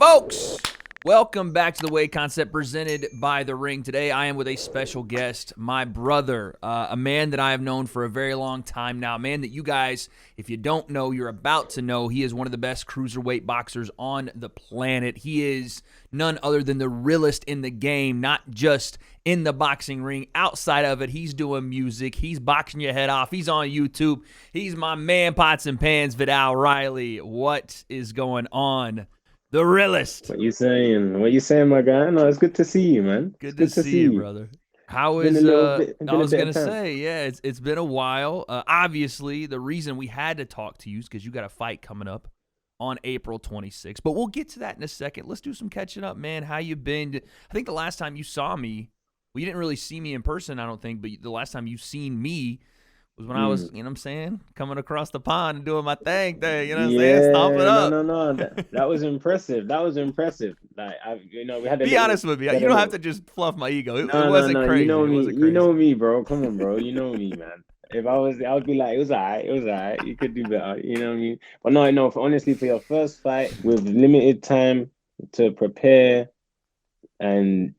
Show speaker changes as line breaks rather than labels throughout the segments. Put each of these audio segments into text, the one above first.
Folks, welcome back to the W.A.D.E concept presented by The Ring. Today I am with a special guest, my brother, a man that I have known for a very long time now, a man that you guys, if you don't know, you're about to know. He is one of the best cruiserweight boxers on the planet. He is none other than the realest in the game, not just in the boxing ring. Outside of it, he's doing music. He's boxing your head off. He's on YouTube. He's my man, Pots and Pans, Viddal Riley. What is going on? The realest.
What you saying? What you saying, my guy? No, it's good to see you, man.
Good
It's
to see you, brother. How is I was gonna say, yeah, it's been a while. Obviously, the reason we had to talk to you is because you got a fight coming up on April 26th. But we'll get to that in a second. Let's do some catching up, man. How you been? I think the last time you saw me, well, you didn't really see me in person, I don't think, but the last time you seen me was when I was, you know what I'm saying, coming across the pond and doing my thing, you know what I'm saying, stomping up.
No. That was impressive. That was impressive. Like, we had to
be honest with me. You don't have to just fluff my ego. It wasn't crazy.
You know me. You know me, bro. Come on, bro. You know me, man. If I would be like, it was all right. It was all right. You could do better. You know what I mean? But no. Honestly, for your first fight with limited time to prepare, and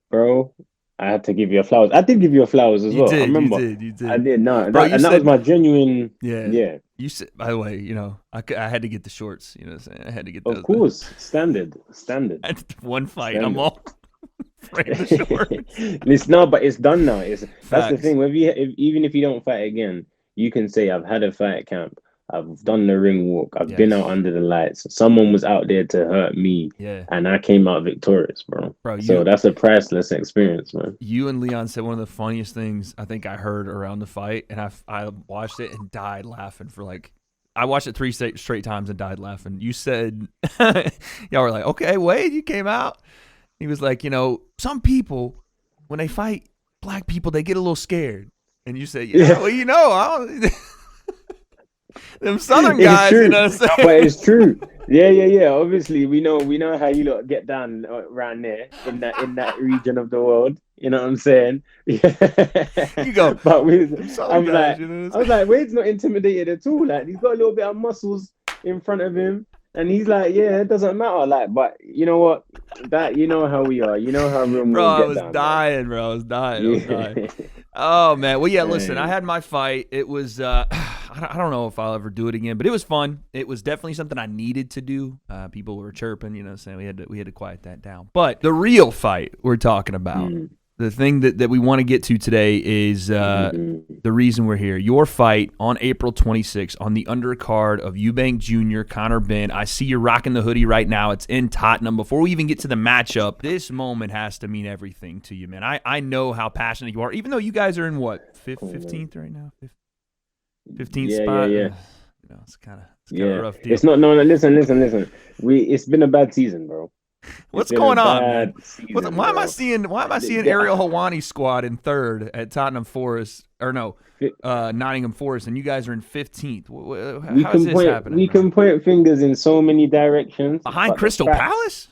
bro. I had to give you flowers. I did give you flowers as well. I remember.
You did.
I did. No, bro, that was my genuine. Yeah.
You said, by the way, I had to get the shorts. You know what I'm saying? I had to get those.
Of course, standard.
One fight, I'm all afraid of the shorts.
But it's done now. That's the thing. Even if you don't fight again, you can say I've had a fight camp. I've done the ring walk. I've been out under the lights. Someone was out there to hurt me, and I came out victorious, bro. So that's a priceless experience, man.
You and Leon said one of the funniest things I think I heard around the fight, and I watched it and died laughing I watched it 3 straight times and died laughing. You said, y'all were like, okay, Wade, you came out. He was like, some people, when they fight black people, they get a little scared. And you said, well, I don't... Them Southern guys, you know what I'm saying?
But it's true. Yeah. Obviously, we know how you lot get down around there in that region of the world. You know what I'm saying? Yeah.
You go.
But I was like, Wade's not intimidated at all. Like, he's got a little bit of muscles in front of him, and he's like, yeah, it doesn't matter. Like, but you know what? That how we are. You know how real.
Bro, I was dying, bro. I was dying. Oh man. Well, yeah. Listen, I had my fight. It was. I don't know if I'll ever do it again, but it was fun. It was definitely something I needed to do. People were chirping, saying we had to quiet that down. But the real fight we're talking about, the thing that we want to get to today is the reason we're here. Your fight on April 26th on the undercard of Eubank Jr., Conor Benn. I see you're rocking the hoodie right now. It's in Tottenham. Before we even get to the matchup, this moment has to mean everything to you, man. I know how passionate you are, even though you guys are in what, 15th right now? 15th spot.
Yeah.
It's kind of rough deal.
It's not. No. Listen. It's been a bad season, bro.
What's going on, man? Why am I seeing Ariel Hawani's squad in 3rd at Tottenham Forest, or no, Nottingham Forest, and you guys are in 15th? How is this happening?
We can point fingers in so many directions.
Behind Crystal Palace?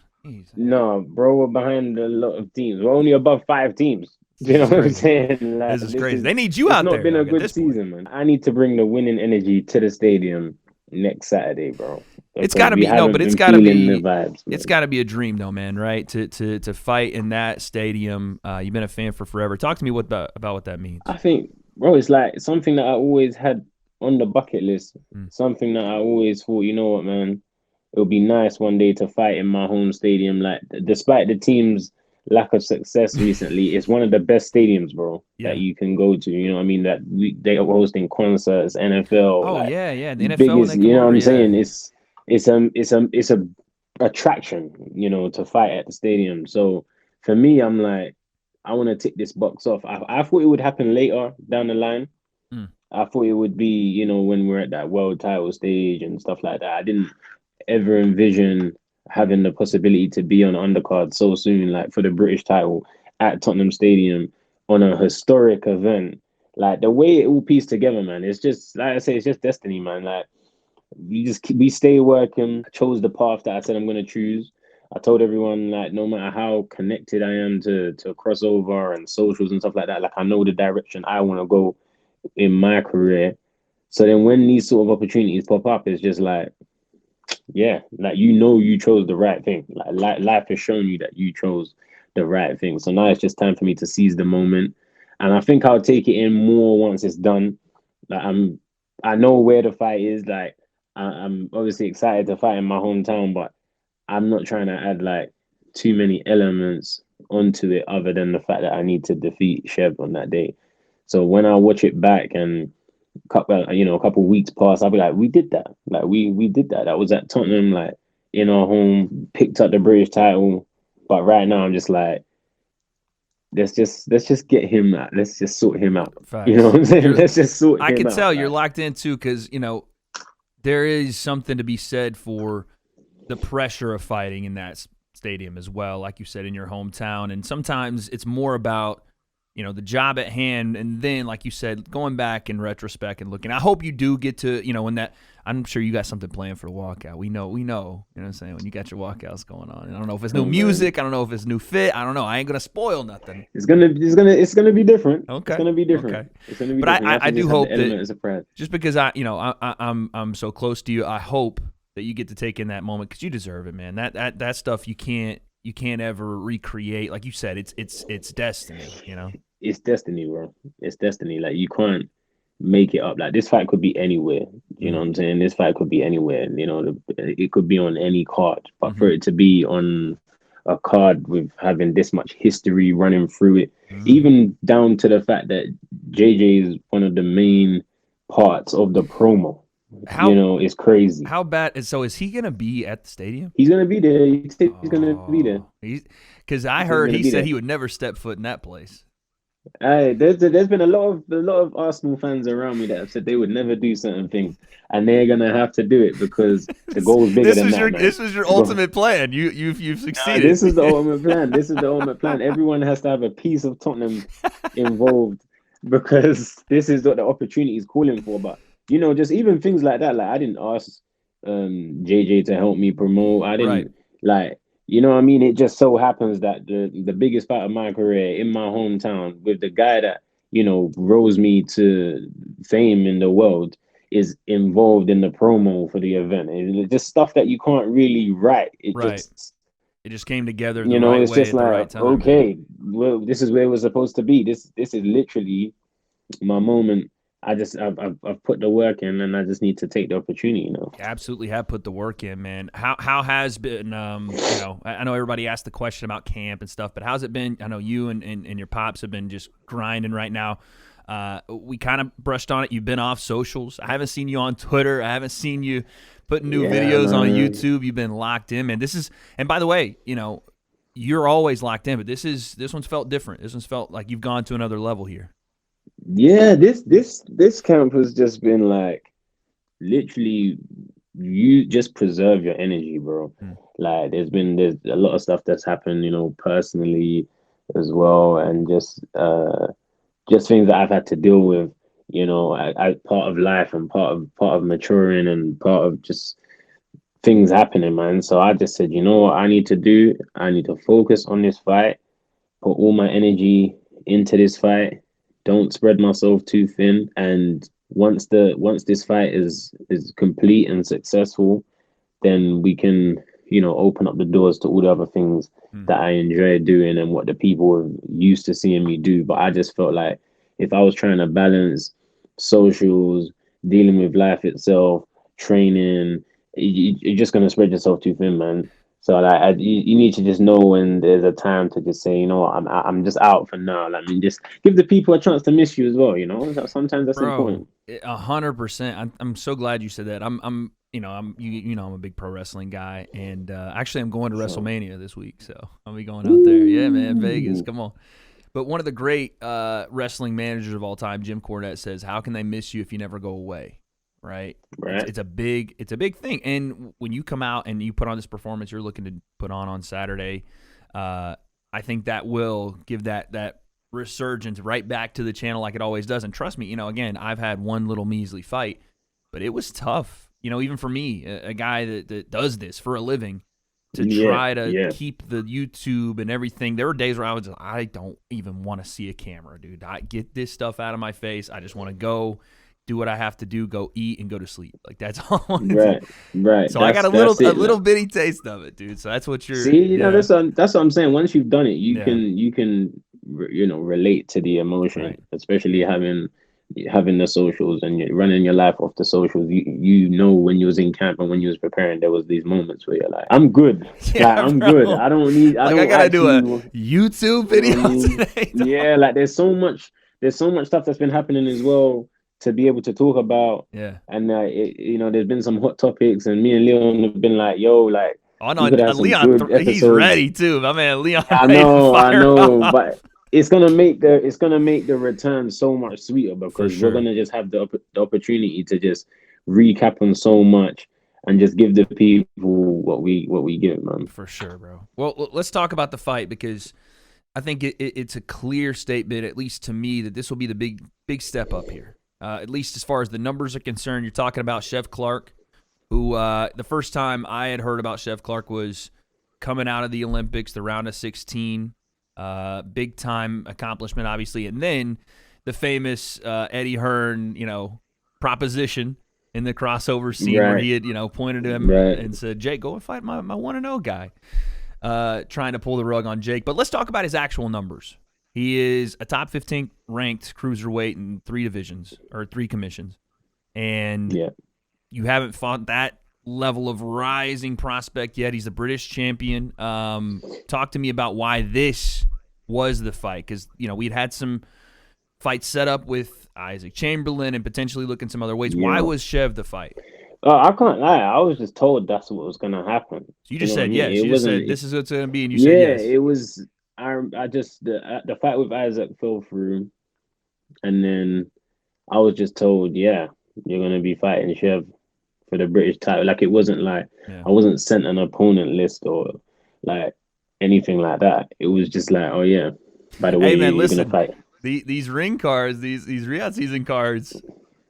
No, bro, we're behind a lot of teams. We're only above 5 teams. You know what I'm saying? Like,
this is crazy. They need you out there.
It's not been a good season, man. I need to bring the winning energy to the stadium next Saturday, bro.
It's got to be but it's got to be the vibes. It's got to be a dream, though, man. Right? To fight in that stadium. You've been a fan for forever. Talk to me about what that means.
I think, bro, it's like something that I always had on the bucket list. Something that I always thought, you know what, man, it would be nice one day to fight in my home stadium. Like, despite the team's lack of success recently, it's one of the best stadiums, bro, that you can go to. You know what I mean? That they are hosting concerts, NFL.
Oh, yeah, the NFL.
Biggest, you know what I'm saying? It's a attraction, to fight at the stadium. So for me, I'm like, I want to tick this box off. I thought it would happen later down the line. I thought it would be, when we're at that world title stage and stuff like that. I didn't ever envision having the possibility to be on undercard so soon, like for the British title at Tottenham Stadium on a historic event. Like, the way it all pieced together, man, it's just, like I say, it's just destiny, man. Like, we stay working. I chose the path that I said I'm going to choose. I told everyone, like, no matter how connected I am to crossover and socials and stuff like that, like, I know the direction I want to go in my career. So then when these sort of opportunities pop up, it's just like, Yeah, like you chose the right thing. Like life has shown you that you chose the right thing. So now it's just time for me to seize the moment, and I think I'll take it in more once it's done. Like I know where the fight is. Like I'm obviously excited to fight in my hometown, but I'm not trying to add like too many elements onto it other than the fact that I need to defeat Chev on that day. So when I watch it back and a couple weeks pass, I'll be like, we did that. Like we did that. That was at Tottenham, like in our home, picked up the British title. But right now, I'm just like, let's just get him out. Let's just sort him out. You know
Facts.
what I'm saying? Let's just sort
I
him
can
out.
tell you're
Like,
locked in too, because there is something to be said for the pressure of fighting in that stadium as well, like you said, in your hometown. And sometimes it's more about the job at hand, and then, like you said, going back in retrospect and looking. I hope you do get to, when that. I'm sure you got something planned for the walkout. We know. You know what I'm saying? When you got your walkouts going on, and I don't know if it's new music. I don't know if it's new fit. I don't know. I ain't gonna spoil nothing.
it's gonna be different.
Okay.
It's gonna be different.
Okay.
It's gonna be
But
different. You have
I
to
do
just have
hope
the element
that
of surprise.
just because I'm so close to you, I hope that you get to take in that moment because you deserve it, man. That stuff you can't ever recreate. Like you said, it's destiny.
It's destiny, bro. It's destiny. Like you can't make it up. Like this fight could be anywhere. You know what I'm saying? This fight could be anywhere. It could be on any card. But for it to be on a card with having this much history running through it, even down to the fact that JJ is one of the main parts of the promo. It's crazy.
How bad? So is he gonna be at the stadium?
He's gonna be there. He's gonna be there.
Because I heard he said he would never step foot in that place.
There's been a lot of Arsenal fans around me that have said they would never do certain things, and they're gonna have to do it because the goal is bigger than that.
This was your ultimate plan. You've succeeded.
This is the ultimate plan. This is the ultimate plan. Everyone has to have a piece of Tottenham involved because this is what the opportunity is calling for. But just even things like that. Like I didn't ask JJ to help me promote. I didn't like. You know what I mean? It just so happens that the biggest fight of my career in my hometown with the guy that, rose me to fame in the world is involved in the promo for the event. It's just stuff that you can't really write. It
just came together the right way at the right time.
Okay, well, this is where it was supposed to be. This is literally my moment. I've put the work in, and I just need to take the opportunity.
You absolutely have put the work in, man. How has been? I know everybody asked the question about camp and stuff, but how's it been? I know you and your pops have been just grinding right now. We kind of brushed on it. You've been off socials. I haven't seen you on Twitter. I haven't seen you putting new videos on YouTube. You've been locked in, man. And by the way, you're always locked in, but this one's felt different. This one's felt like you've gone to another level here.
Yeah, this camp has just been like literally you just preserve your energy, bro. Like there's a lot of stuff that's happened, personally as well, and just things that I've had to deal with, I part of life and part of maturing and part of just things happening, man. So I just said, you know what I need to do? I need to focus on this fight, put all my energy into this fight. Don't spread myself too thin. And once this fight is complete and successful, then we can, open up the doors to all the other things that I enjoy doing and what the people are used to seeing me do. But I just felt like if I was trying to balance socials, dealing with life itself, training, you're just gonna spread yourself too thin, man. So like, you need to just know when there's a time to just say, I'm just out for now. Like, just give the people a chance to miss you as well. Sometimes that's important.
100%. I'm so glad you said that. I'm a big pro wrestling guy, and actually I'm going to WrestleMania this week, so I'll be going out there. Yeah, man, Vegas, come on. But one of the great wrestling managers of all time, Jim Cornette, says, "How can they miss you if you never go away?" Right. It's a big thing. And when you come out and you put on this performance you're looking to put on Saturday, I think that will give that resurgence right back to the channel like it always does. And trust me, again, I've had one little measly fight, but it was tough. Even for me, a guy that does this for a living, to try to keep the YouTube and everything. There were days where I don't even want to see a camera, dude. I get this stuff out of my face. I just want to go do what I have to do, go eat, and go to sleep. Like that's all I want to
Right,
do.
right.
So I got a little bitty taste of it, dude. So that's what you're.
See, that's what I'm saying. Once you've done it, you can relate to the emotion,
Right.
especially having the socials and you're running your life off the socials. You know when you was in camp and when you was preparing, there was these moments where you're like, I'm good.
Yeah,
I'm
bro.
good. I don't need. I
gotta do a
YouTube
video today.
Yeah, like there's so much stuff that's been happening as well to be able to talk about.
Yeah.
And there's been some hot topics, and me and Leon have been like, yo, like.
Oh no,
We could have some
Leon,
good episodes.
he's ready too. My man, Leon.
I
ready to
I
fire
know,
off.
but it's gonna make the return so much sweeter because we're gonna just have the opportunity to just recap on so much and just give the people what we give, man.
For sure, bro. Well, let's talk about the fight because I think it's a clear statement, at least to me, that this will be the big step up here. At least as far as the numbers are concerned, you're talking about Chev Clarke, who the first time I had heard about Chev Clarke was coming out of the Olympics, the round of 16, big-time accomplishment, obviously. And then the famous Eddie Hearn, proposition in the crossover scene where he had, pointed to him and said, Jake, go and fight my 1-0 guy, trying to pull the rug on Jake. But let's talk about his actual numbers. He is a top 15 ranked cruiserweight in 3 divisions or 3 commissions. And you haven't fought that level of rising prospect yet. He's a British champion. Talk to me about why this was the fight, because we'd had some fights set up with Isaac Chamberlain and potentially looking some other weights. Why was Chev the fight?
I can't lie. I was just told that's what was gonna happen.
So you just said yes. You just said this is what's gonna be, and you
said
yes.
Yeah, it was. I just the fight with Isaac fell through, and then I was just told, yeah, you're gonna be fighting Chev for the British title. Like, it wasn't like I wasn't sent an opponent list or like anything like that. It was just like, oh yeah, by the way,
man,
you're gonna fight.
These ring cards, these Riyadh season cards,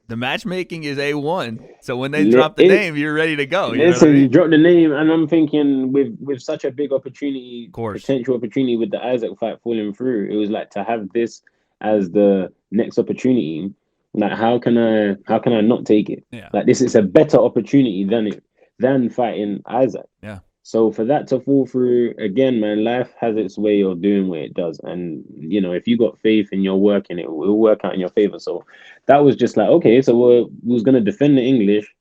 the matchmaking is A1. So when they drop the name, you're ready to go.
You drop the name, and I'm thinking with such a big opportunity, potential opportunity with the Isaac fight falling through, it was like to have this as the next opportunity. Like, how can I not take it?
Yeah.
Like, this is a better opportunity than fighting Isaac.
Yeah.
So for that to fall through again, man, life has its way of doing what it does. And if you got faith in your work, and it will work out in your favor. So that was just like, okay, so we was gonna defend the English.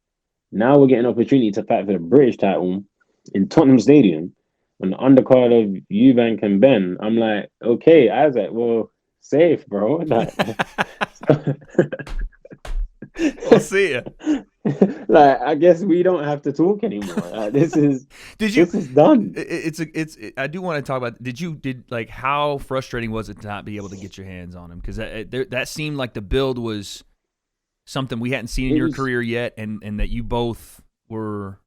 Now we're getting an opportunity to fight for the British title in Tottenham Stadium on the undercard of Eubank and Benn. I'm like, okay, Isaac, well, safe, bro. Like,
we'll see you.
Like, I guess we don't have to talk anymore. Like, this is this is done.
I do want to talk about. How frustrating was it to not be able to get your hands on him? Because that seemed like the build was something we hadn't seen in your career yet, and that you both were,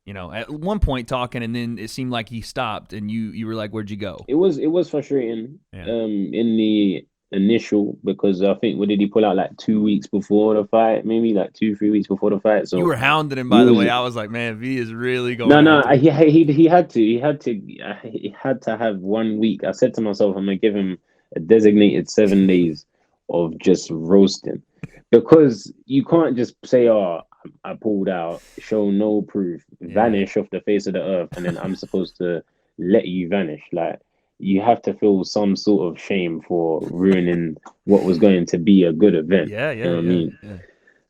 at one point talking, and then it seemed like he stopped, and you were like, "Where'd you go?"
It was frustrating. In the initial, because I think, what did he pull out, like 2 weeks before the fight, maybe like 2-3 weeks before the fight? So
you were hounding him, by the way. I was like, man, V is really going.
He had to have 1 week. I said to myself, I'm gonna give him a designated 7 days of just roasting, because you can't just say, oh, I pulled out, show no proof, vanish off the face of the earth, and then I'm supposed to let you vanish. Like, you have to feel some sort of shame for ruining what was going to be a good event.
Yeah.
You know what I mean? Yeah.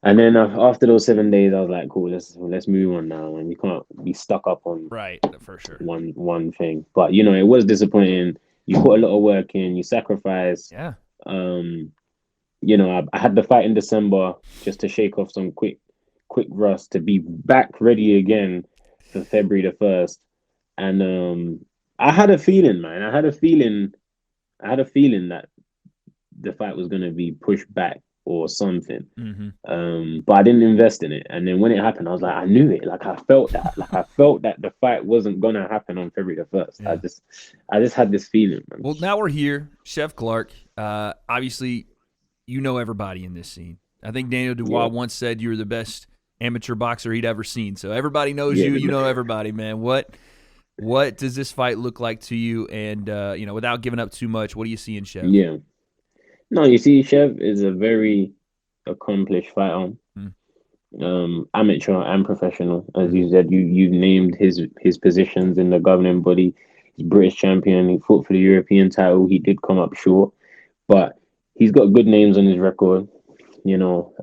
And then after those 7 days, I was like, cool, let's move on now, and you can't be stuck up on
for sure
one thing. But it was disappointing. You put a lot of work in, you sacrificed.
Yeah.
I had the fight in December just to shake off some quick rust to be back ready again for February the 1st. And I had a feeling, man. I had a feeling that the fight was gonna be pushed back or something.
Mm-hmm.
But I didn't invest in it. And then when it happened, I was like, I knew it. Like, I felt that. Like, I felt that the fight wasn't gonna happen on February the 1st. Yeah. I just had this feeling, man.
Well, now we're here, Chev Clarke. Obviously, everybody in this scene. I think Daniel Dubois once said you were the best amateur boxer he'd ever seen. So everybody knows you. You know everybody, man. What does this fight look like to you? And, without giving up too much, what do you see in Chev?
Yeah. No, you see, Chev is a very accomplished fighter,
Mm.
amateur and professional. As you said, you've named his positions in the governing body. He's British champion. He fought for the European title. He did come up short, but he's got good names on his record, you know.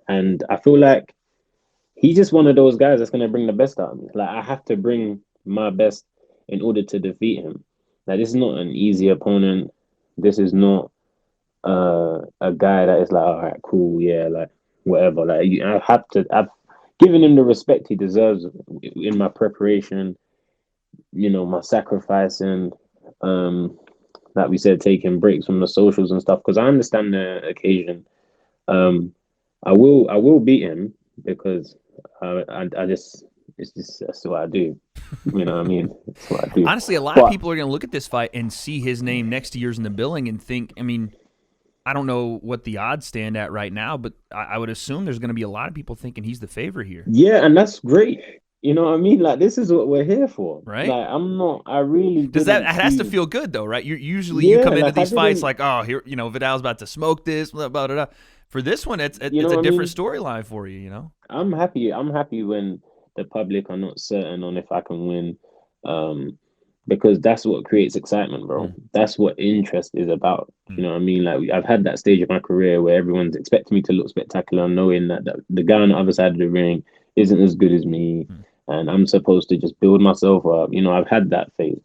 And I feel like he's just one of those guys that's gonna bring the best out of me. Like I have to bring my best in order to defeat him. Like this is not an easy opponent. This is not a guy that is like, all right, cool, yeah, like whatever. Like I have to. I've given him the respect he deserves in my preparation. You know, my sacrifice and like we said, taking breaks from the socials and stuff because I understand the occasion. Um, I will beat him because I just it's just that's what I do. You know what I mean? That's what I do.
Honestly, a lot of
But
people are going to look at this fight and see his name next to yours in the billing and think, I mean, I don't know what the odds stand at right now, but I would assume there's going to be a lot of people thinking he's the favorite here.
yeah, and that's great. You know what I mean? Like this is what we're here for.
Right?
Like I'm not. I really
Does that
didn't
it has to
see.
feel good though, right? You
Yeah,
come into
like I
these fights
didn't.
like, oh, here, Vidal's about to smoke this, blah, blah, blah, blah. For this one, it's
You know
a
what I
different
mean?
storyline for you, you know?
I'm happy. I'm happy when the public are not certain on if I can win, um, because that's what creates excitement, bro.
Mm.
That's what interest is about. You
Mm.
know what I mean? Like I've had that stage of my career where everyone's expecting me to look spectacular, knowing that the guy on the other side of the ring isn't as good as me,
Mm.
and I'm supposed to just build myself up. You know, I've had that phase,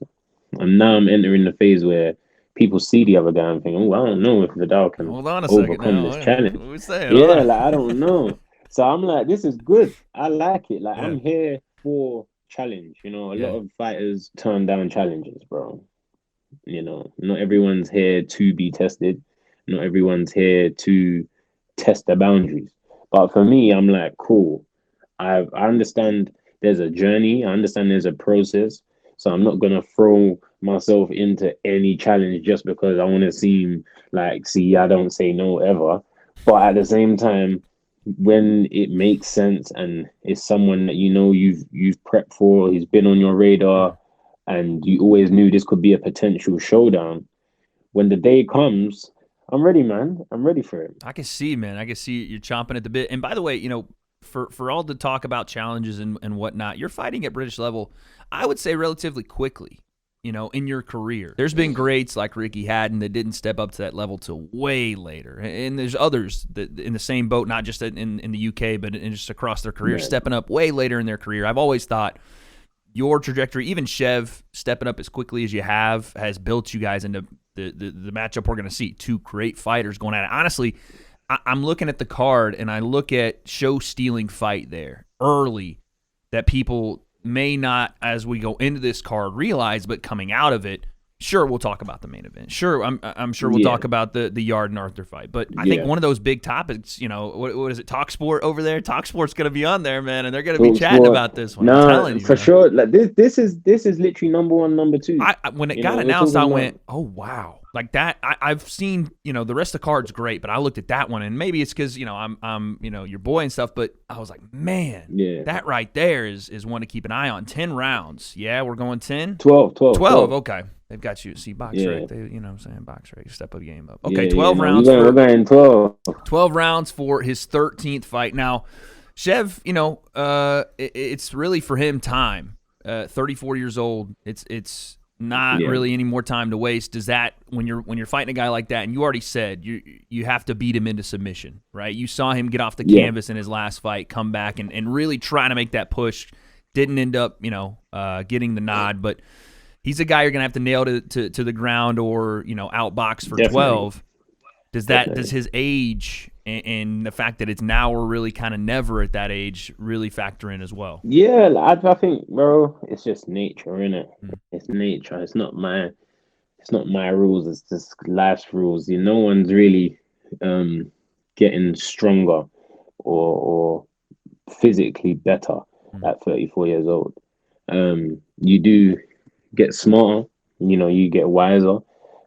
and now I'm entering the phase where people see the other guy and think, "Oh, I don't know if Vidal can
Hold on a second
overcome
now.
this
What
challenge."
are we saying? Hold
Yeah,
on.
like I don't know. So I'm like, this is good. I like it. Like
Yeah.
I'm here for challenge. You know, a
Yeah.
lot of fighters turn down challenges, bro. You know, not everyone's here to be tested. Not everyone's here to test the boundaries. But for me, I'm like, cool. I understand there's a journey. I understand there's a process. So I'm not gonna throw myself into any challenge just because I want to seem like, see, I don't say no ever. But at the same time, when it makes sense and it's someone that you know you've prepped for, he's been on your radar,
Mm.
and you always knew this could be a potential showdown. When the day comes, I'm ready, man. I'm ready for it.
I can see, man. I can see you're chomping at the bit. And by the way, for all the talk about challenges and whatnot, you're fighting at British level, I would say relatively quickly, in your career. There's been greats like Ricky Hatton that didn't step up to that level till way later. And there's others that in the same boat, not just in the UK, but just across their career,
Yeah.
stepping up way later in their career. I've always thought your trajectory, even Chev stepping up as quickly as you have, has built you guys into the matchup we're going to see. Two great fighters going at it. Honestly, I'm looking at the card and I look at show-stealing fight there early that people may not, as we go into this card, realize, but coming out of it, sure, we'll talk about the main event. Sure, I'm sure we'll talk about the Yard and Arthur fight. But I think one of those big topics, what is it, Talk Sport over there? Talk Sport's going to be on there, man, and they're going to be
Talk
chatting
sport.
about this one. I'm
Nah,
telling you,
for
man.
sure. Like this is literally number one, number two.
When it
You
got
know, we're
announced, I
talking
went,
about
"Oh wow!" Like that. I've seen, the rest of the card's great, but I looked at that one, and maybe it's because I'm your boy and stuff. But I was like, man,
yeah.
that right there is one to keep an eye on. 10 rounds. Yeah, we're going 10.
12.
12. Okay, they've got you. See, box
Yeah.
rec. They, what I'm saying, box rec. Step up your game up.
Yeah,
Okay,
yeah,
12
no,
rounds
we're going 12.
12 rounds for his 13th fight. Now, Chev, it's really for him time. 34 years old. It's not really any more time to waste. Does that, when you're fighting a guy like that, and you already said you have to beat him into submission, right? You saw him get off the canvas in his last fight, come back and really try to make that push. Didn't end up, getting the nod, but he's a guy you're gonna have to nail to the ground or outbox for 12. Does his age and the fact that it's now or really kind of never at that age really factor in as well?
Yeah, I think, bro, it's just nature, innit? It's nature. It's not my rules. It's just life's rules. No one's really getting stronger or physically better at 34 years old. You do get smarter, you get wiser,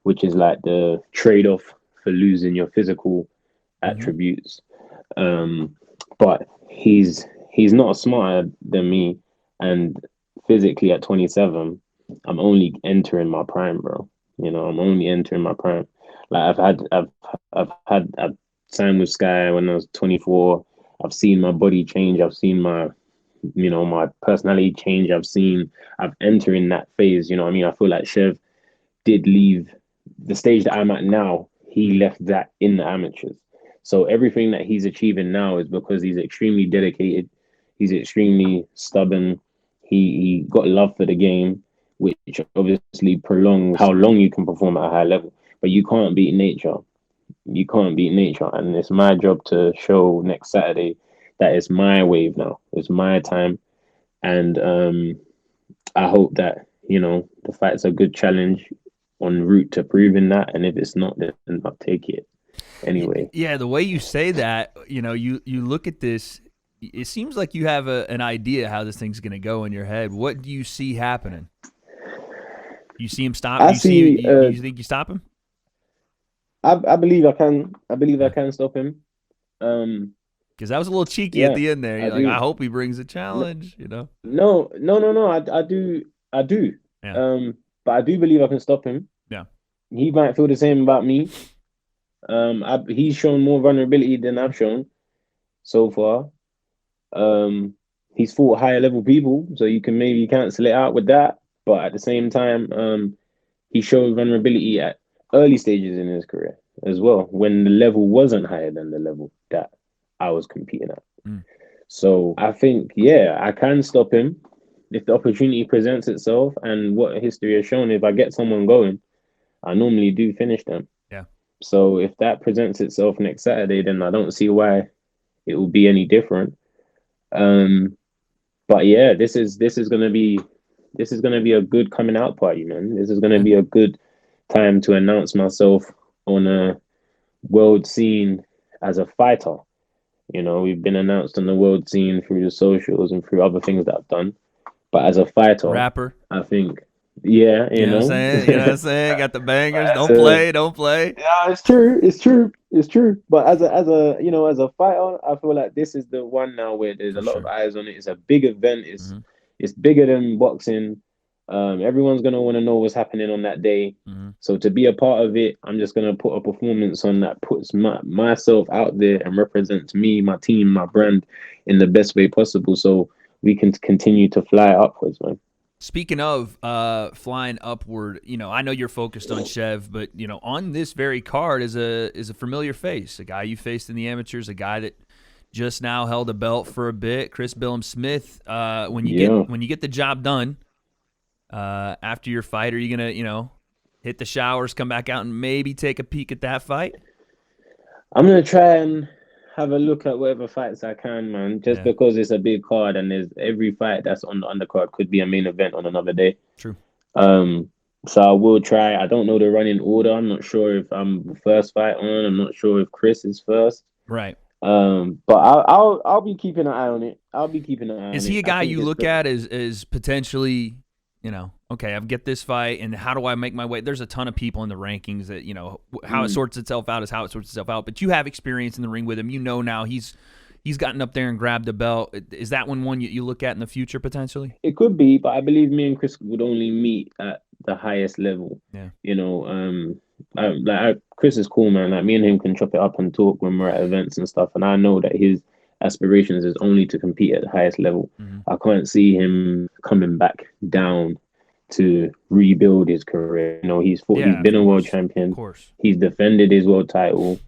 which is like the trade-off for losing your physical attributes. But he's not smarter than me, and physically at 27, I'm only entering my prime, bro. I'm only entering my prime. Like I've signed with Sky when I was 24. I've seen my body change. I've seen my, my personality change. I've entered in that phase. You know what I mean? I feel like Chev did leave the stage that I'm at now. He left that in the amateurs. So everything that he's achieving now is because he's extremely dedicated. He's extremely stubborn. He got love for the game, which obviously prolongs how long you can perform at a high level. But you can't beat nature. You can't beat nature. And it's my job to show next Saturday that it's my wave now. It's my time. And I hope that, the fight's a good challenge en route to proving that. And if it's not, then I'll take it anyway.
Yeah, the way you say that, you look at this, it seems like you have an idea how this thing's going to go in your head. What do you see happening? You see him stop? You think you stop him?
I believe I can. I believe I can stop him.
Because that was a little cheeky at the end there. I hope he brings a challenge.
No. I do.
Yeah.
But I do believe I can stop him.
Yeah.
He might feel the same about me. He's shown more vulnerability than I've shown so far. He's fought higher level people, so you can maybe cancel it out with that. But at the same time, he showed vulnerability at early stages in his career as well, when the level wasn't higher than the level that I was competing at. So I think, I can stop him if the opportunity presents itself. And what history has shown, if I get someone going, I normally do finish them.
Yeah.
So if that presents itself next Saturday, then I don't see why it will be any different. But yeah, this is gonna be a good coming out party, man. This is gonna be a good time to announce myself on a world scene as a fighter. We've been announced on the world scene through the socials and through other things that I've done. But as a fighter,
rapper,
I think, you know
what I'm saying? You know what I'm saying? Got the bangers. Don't play.
Yeah, it's true. But as a fighter, I feel like this is the one now where there's a lot of eyes on it. It's a big event. It's bigger than boxing. Everyone's gonna want to know what's happening on that day. So to be a part of it, I'm just gonna put a performance on that puts myself out there and represents me, my team, my brand in the best way possible. So we can continue to fly upwards, man.
Speaking of flying upward, I know you're focused on Chev, but on this very card is a familiar face, a guy you faced in the amateurs, a guy that just now held a belt for a bit, Chris Billiam Smith. When you get the job done after your fight, are you gonna hit the showers, come back out, and maybe take a peek at that fight?
I'm gonna try and have a look at whatever fights I can, man. Just because it's a big card and there's every fight that's on the undercard could be a main event on another day.
True.
So I will try. I don't know the running order. I'm not sure if I'm first fight on. I'm not sure if Chris is first.
Right.
But I'll be keeping an eye on it.
Is he a guy you look at as potentially, okay, I get this fight, and how do I make my way? There's a ton of people in the rankings that, how it sorts itself out is how it sorts itself out. But you have experience in the ring with him. Now he's gotten up there and grabbed a belt. Is that one you look at in the future potentially?
It could be, but I believe me and Chris would only meet at the highest level.
Yeah.
Chris is cool, man. Like, me and him can chop it up and talk when we're at events and stuff. And I know that his aspirations is only to compete at the highest level. I can't see him coming back down to rebuild his career. He's been a world champion.
Of course.
He's defended his world title.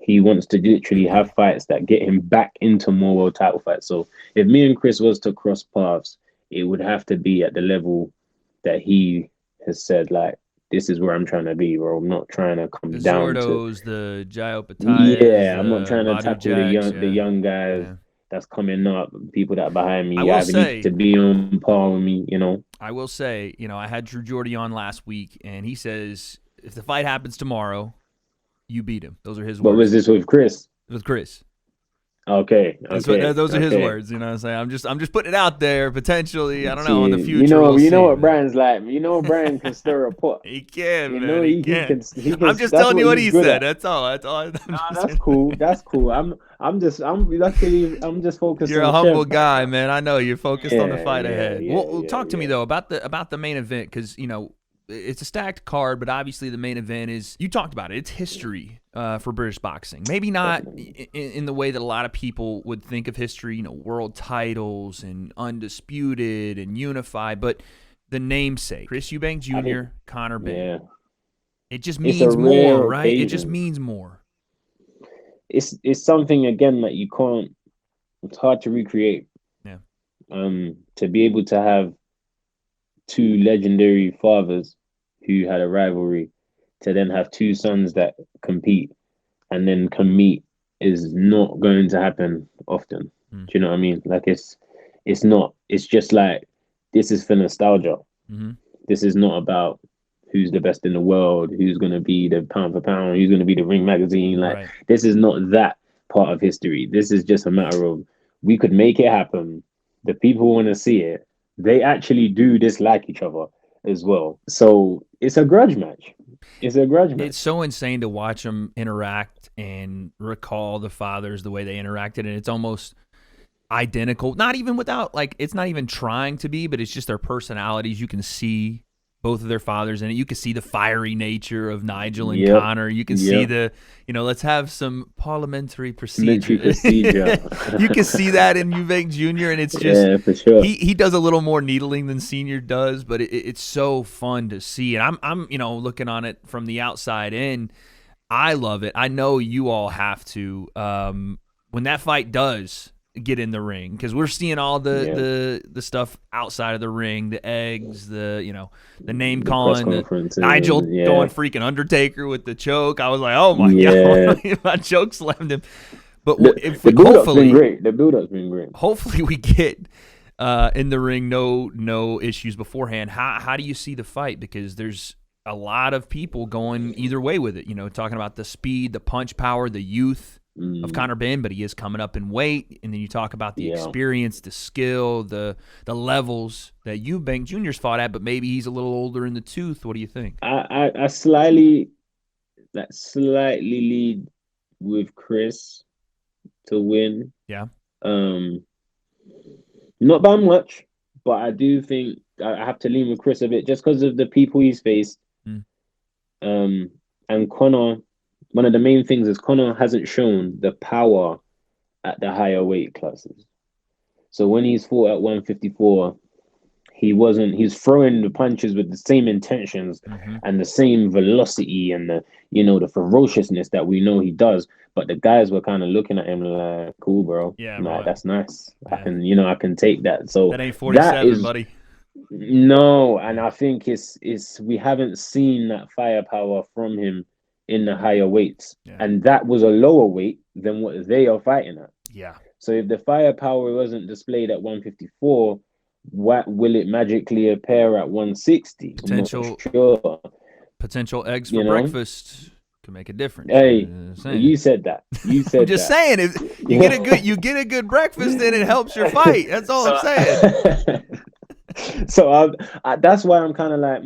He wants to literally have fights that get him back into more world title fights. So if me and Chris was to cross paths, it would have to be at the level that he has said, like, this is where I'm trying to be, bro. I'm not trying to come down to
the Jai.
I'm not trying to tackle the young guys that's coming up, people that are behind me. Need to be on par with me,
I will say, I had Drew Jordy on last week, and he says if the fight happens tomorrow, you beat him. Those are his words.
What was this with Chris?
With Chris.
Okay.
Those are his words. You know what I'm saying? I'm just putting it out there. Potentially, I don't know, in the future.
You know what Brian's like. Brian can stir a pot.
He can, man. He can. I'm just
that's
telling you what he said.
at.
That's all.
That's cool. That's cool. I'm just focused.
You're
on
a humble
Chev.
guy, man. I know you're focused on the fight ahead. Talk to me though about the main event, because it's a stacked card, but obviously the main event is, you talked about it, it's history for British boxing. Maybe not in the way that a lot of people would think of history, world titles and undisputed and unified, but the namesake, Chris Eubank Jr., Conor Benn.
Yeah.
It just means more, right?
Occasion.
It just means more.
It's something, again, that you can't, it's hard to recreate.
Yeah.
To be able to have two legendary fathers who had a rivalry, to then have two sons that compete and then can meet, is not going to happen often. Do you know what I mean? Like, it's not. It's just like, this is for nostalgia.
Mm-hmm.
This is not about who's the best in the world, who's going to be the pound for pound, who's going to be the Ring magazine. Like,
right.
This is not that part of history. This is just a matter of, we could make it happen. The people want to see it. They actually do dislike each other as well. So it's a grudge match. It's
so insane to watch them interact and recall the fathers, the way they interacted, and it's almost identical. Not even without, like, it's not even trying to be, but it's just their personalities. You can see both of their fathers in it. You can see the fiery nature of Nigel and Conor. You can see the, let's have some parliamentary procedure. You can see that in Eubank Jr., and it's just,
for sure.
He does a little more needling than Senior does, but it's so fun to see. And I'm looking on it from the outside in. I love it. I know you all have to. When that fight does get in the ring, because we're seeing all the stuff outside of the ring, the eggs, the name calling, Nigel going freaking Undertaker with the choke. I was like, oh my god, my choke slammed him. But
the build-up's been great. The build-up's been great.
Hopefully we get in the ring, no issues beforehand. How do you see the fight? Because there's a lot of people going either way with it. Talking about the speed, the punch power, the youth of Conor Benn, but he is coming up in weight. And then you talk about the experience, the skill, the levels that Eubank Jr.'s fought at, but maybe he's a little older in the tooth. What do you think?
I slightly lead with Chris to win.
Yeah.
Not by much, but I do think I have to lean with Chris a bit just because of the people he's faced. And Conor, one of the main things is Conor hasn't shown the power at the higher weight classes. So when he's fought at 154, he's throwing the punches with the same intentions and the same velocity and the ferociousness that we know he does. But the guys were kind of looking at him like, cool, bro. Yeah, right. That's nice. Yeah. I can take that. So
that ain't 47, buddy.
No, and I think it's we haven't seen that firepower from him in the higher weights. Yeah. And that was a lower weight than what they are fighting at.
Yeah.
So if the firepower wasn't displayed at 154, what will it magically appear at 160?
Potential eggs for breakfast can make a difference.
Hey, you said that.
I'm just saying, if you get a good breakfast, then it helps your fight. That's all I'm saying.
So that's why I'm kind of like,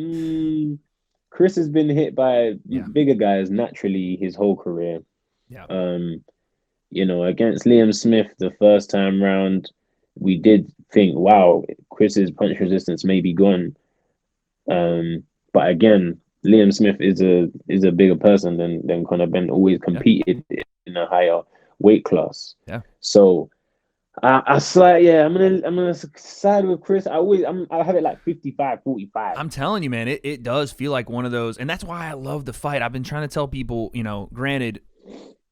Chris has been hit by bigger guys naturally his whole career.
Yeah.
Against Liam Smith the first time round, we did think, wow, Chris's punch resistance may be gone. But again, Liam Smith is a bigger person than Conor Benn. Always competed in a higher weight class.
Yeah.
So I'm gonna side with Chris. I have it like 55-45.
I'm telling you, man, it does feel like one of those, and that's why I love the fight. I've been trying to tell people, granted,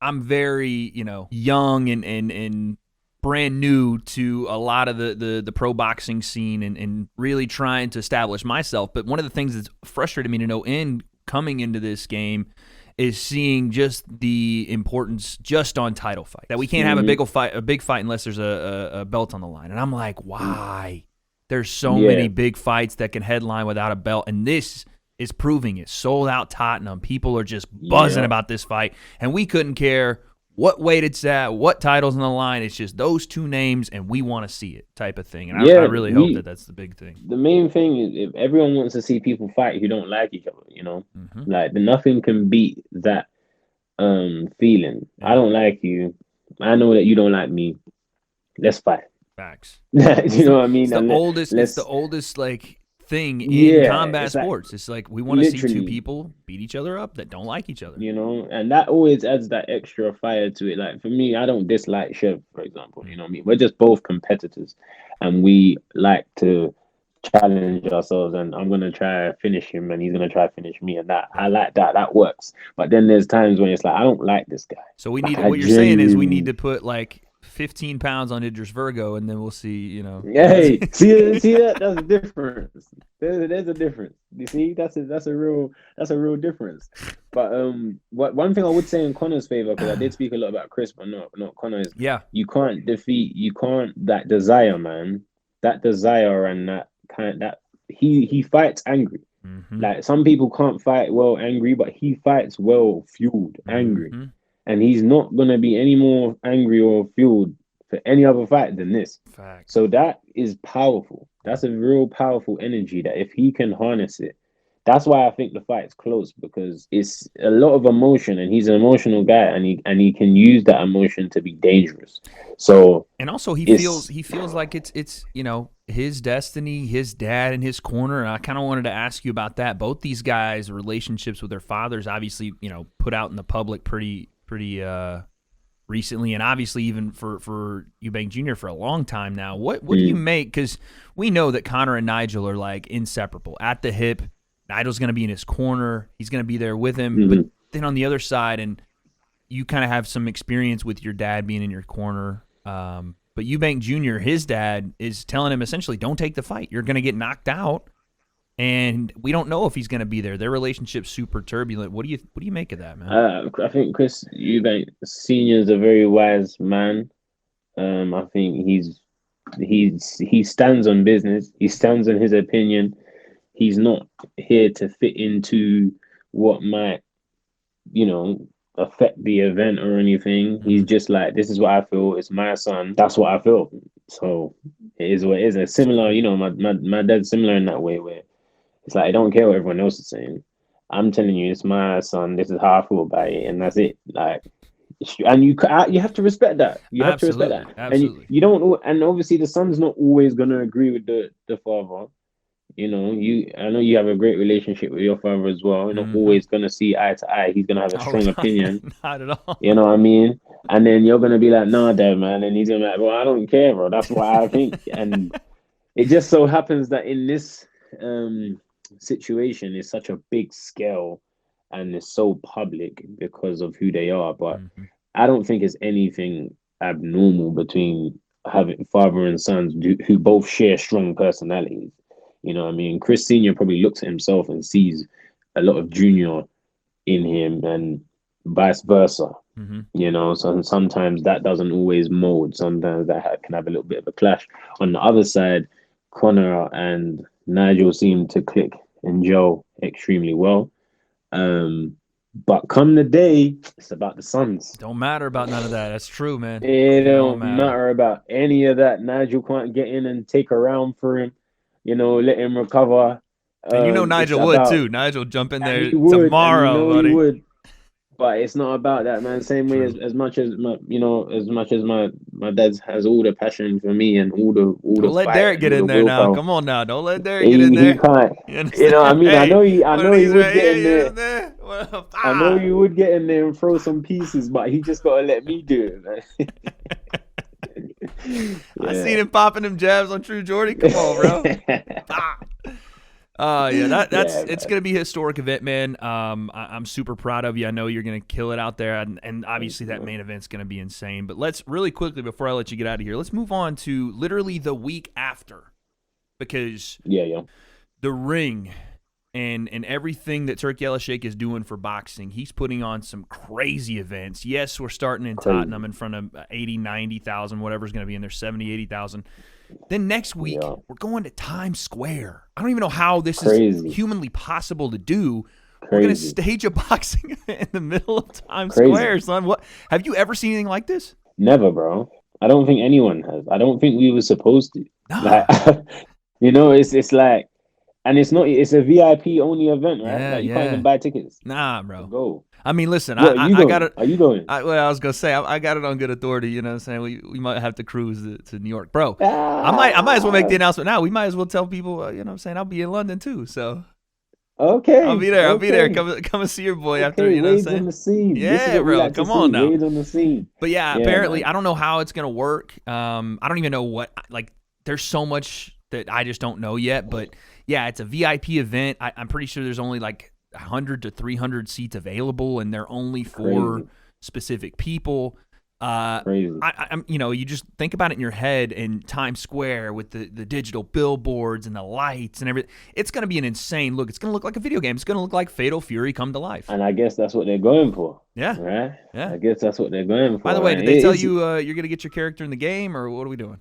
I'm very, young and brand new to a lot of the pro boxing scene and really trying to establish myself. But one of the things that's frustrated me to know coming into this game is seeing just the importance just on title fight, that we can't have a big fight unless there's a belt on the line. And I'm like, why? There's so many big fights that can headline without a belt, and this is proving it. Sold out Tottenham. People are just buzzing about this fight, and we couldn't care what weight it's at, what title's on the line. It's just those two names, and we want to see it type of thing. And I really hope that's the big thing.
The main thing is, if everyone wants to see people fight who don't like each other, like nothing can beat that feeling. Yeah. I don't like you. I know that you don't like me. Let's fight.
Facts.
You know what I mean?
It's the oldest like thing in
Yeah,
combat
it's like
sports. It's like we want to see two
literally,
people beat each other up that don't like each other.
and that always adds that extra fire to it. Like for me, I don't dislike Chev, for example. You know what I mean? We're just both competitors, and we like to challenge ourselves. And I'm gonna try to finish him, and he's gonna try to finish me, and that I
Right.
like that. That works. But then there's times when it's like I don't like this guy.
So we
Like
need
I
what you're saying is we need
genuinely.
to put like 15 pounds on Idris Virgo, and then we'll see.
Hey, see that? That's a difference. There's a difference. You see, that's a real difference. But what one thing I would say in Connor's favor, because I did speak a lot about Chris, but not Connor, is
Yeah.
you can't that desire, man, that desire and that kind that he fights angry.
Mm-hmm.
Like some people can't fight well angry, but he fights well fueled angry,
Mm-hmm.
and he's not gonna be any more angry or fueled for any other fight than this.
Facts.
So that is powerful. That's a real powerful energy that if he can harness it, that's why I think the fight's close because it's a lot of emotion and he's an emotional guy and he can use that emotion to be dangerous. So
And also
it's
he feels like it's his destiny, his dad in his corner. And I kind of wanted to ask you about that. Both these guys' relationships with their fathers, obviously, put out in the public pretty recently, and obviously even for Eubank Jr. for a long time now. What do you make? Because we know that Conor and Nigel are like inseparable at the hip. Nigel's going to be in his corner. He's going to be there with him. But then on the other side, and you kind of have some experience with your dad being in your corner. But Eubank Jr., his dad is telling him essentially, don't take the fight. You're going to get knocked out. And we don't know if he's going to be there. Their relationship's super turbulent. What do you make of that, man?
I think Chris Eubank Senior is a very wise man. I think he stands on business. He stands on his opinion. He's not here to fit into what might, affect the event or anything. He's just like, this is what I feel. It's my son. That's what I feel. So it is what it is. It's similar, my dad's similar in that way where it's like I don't care what everyone else is saying. I'm telling you, it's my son. This is how I feel about it, and that's it. Like, and you have to respect that. You have to respect that, and you don't. And obviously, the son's not always gonna agree with the father. I know you have a great relationship with your father as well. You're not always gonna see eye to eye. He's gonna have a strong opinion.
Not at all.
You know what I mean? And then you're gonna be like, "Nah, Dad, man," and he's gonna be like, "Well, I don't care, bro. That's what I think." And it just so happens that in this situation is such a big scale and it's so public because of who they are. But I don't think it's anything abnormal between having father and sons who both share strong personalities. You know what I mean? Chris Senior probably looks at himself and sees a lot of Junior in him and vice versa. So sometimes that doesn't always mold. Sometimes that can have a little bit of a clash. On the other side, Connor and Nigel seem to click and gel extremely well. But come the day, it's about the sons.
Don't matter about none of that. That's true, man.
It don't matter about any of that. Nigel can't get in and take a round for him. Let him recover.
And Nigel would too. Nigel jump in there
tomorrow,
buddy.
He would. But it's not about that, man. Same way as much as my dad has all the passion for me and all the
don't let
fight
Derek get in there
willpower.
now. Come on now, don't let Derek get in there.
He can't. You know what I mean? I know he would get in there. I know you would get in there and throw some pieces, but he just gotta let me do it, man.
I seen him popping them jabs on True Jordy. Come on, bro. It's gonna be a historic event, man. I'm super proud of you. I know you're gonna kill it out there, and obviously that main event's gonna be insane. But let's really quickly before I let you get out of here, let's move on to literally the week after, because the ring and everything that Turk Yellowshake is doing for boxing, he's putting on some crazy events. Yes, we're starting in Tottenham in front of 80, 90,000, whatever's going to be in there, 70, 80,000. Then next week, we're going to Times Square. I don't even know how this is humanly possible to do. We're going to stage a boxing event in the middle of Times Square, son. What? Have you ever seen anything like this?
Never, bro. I don't think anyone has. I don't think we were supposed to.
Nah.
It's like And it's a VIP only event, right?
Yeah,
Like you can't even
yeah.
buy tickets
Nah,
to
bro.
go.
I mean, listen,
What are you
I got
going?
it.
Are you going?
Well, I was gonna say I got it on good authority. You know what I'm saying? We might have to cruise to New York, bro. I might as well make
Ah,
the announcement now. We might as well tell people. You know what I'm saying? I'll be in London too, so I'll
okay,
be there. I'll be there.
okay,
Come and see your boy after.
okay.
You know what I'm
Wade's on
saying?
the scene. This is
Yeah,
what we
bro.
like to
Come on
see.
now.
Wade's on the scene.
But yeah,
Yeah,
apparently
man.
I don't know how it's gonna work. I don't even know what like. There's so much that I just don't know yet. But yeah, it's a VIP event. I'm pretty sure there's only like 100 to 300 seats available, and they're only for
Crazy,
specific people.
crazy.
I'm, you just think about it in your head in Times Square with the digital billboards and the lights and everything. It's going to be an insane look. It's going to look like a video game. It's going to look like Fatal Fury come to life.
And I guess that's what they're going for,
Yeah,
right?
yeah.
I guess that's what they're going
By the
for,
way,
right?
did they tell you you're going to get your character in the game, or what are we doing?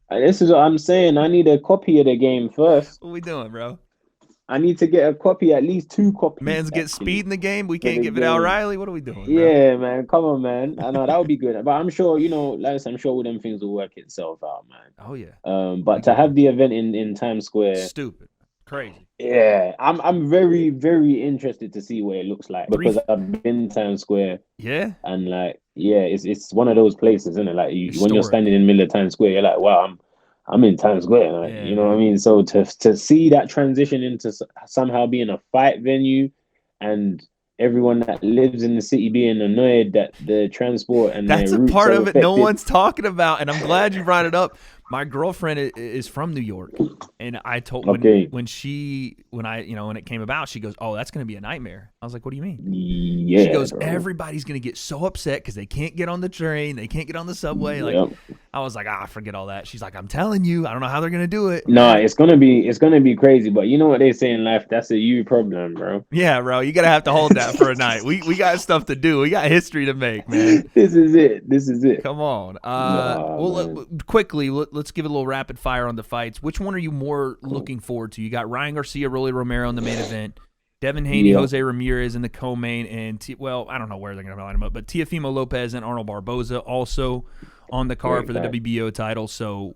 This is what I'm saying. I need a copy of the game first.
What are we doing, bro?
I need to get a copy, at least 2 copies,
Man's get speed
actually,
in the game. We
for
can't
the
get Viddal
game.
Riley. What are we doing, bro?
Yeah, man. Come on, man. I know that would be good. But I'm sure, like I said, I'm sure all them things will work itself out, man.
Oh yeah, we
But to
get
have
there.
the event in Times Square,
Stupid, crazy.
yeah, I'm very, very interested to see what it looks like
Three.
because I've been to Times Square
Yeah,
and like, yeah, it's one of those places, isn't it? Like when you're
historic.
standing in the middle of Times Square, you're like, wow, I'm in Times Square, like,
Yeah,
you know what I
man.
mean? So to see that transition into somehow being a fight venue, and everyone that lives in the city being annoyed that the transport and their
That's a
routes
part
are
of it no
affected.
one's talking about, and I'm glad you brought it up. My girlfriend is from New York, and I told
Okay,
when it came about, she goes, "Oh, that's going to be a nightmare." I was like, "What do you mean?" She
yeah,
goes,
bro.
"Everybody's going to get so upset because they can't get on the train, they can't get on the subway." Like,
Yep.
I was like, forget all that. She's like, "I'm telling you, I don't know how they're going to do it."
No, it's gonna be crazy, but you know what they say in life? That's a you problem, bro.
Yeah, bro, you gotta have to hold that for a night. We got stuff to do. We got history to make, man.
This is it. This is it.
Come on.
Nah, man.
Quickly, let's give it a little rapid fire on the fights. Which one are you more looking forward to? You got Ryan Garcia, Rolly Romero in the main event, Devin Haney,
Yeah.
Jose Ramirez in the co-main, and I don't know where they're gonna line them up, but Teofimo Lopez and Arnold Barboza also on the card
Great
for the
fight.
WBO title. So,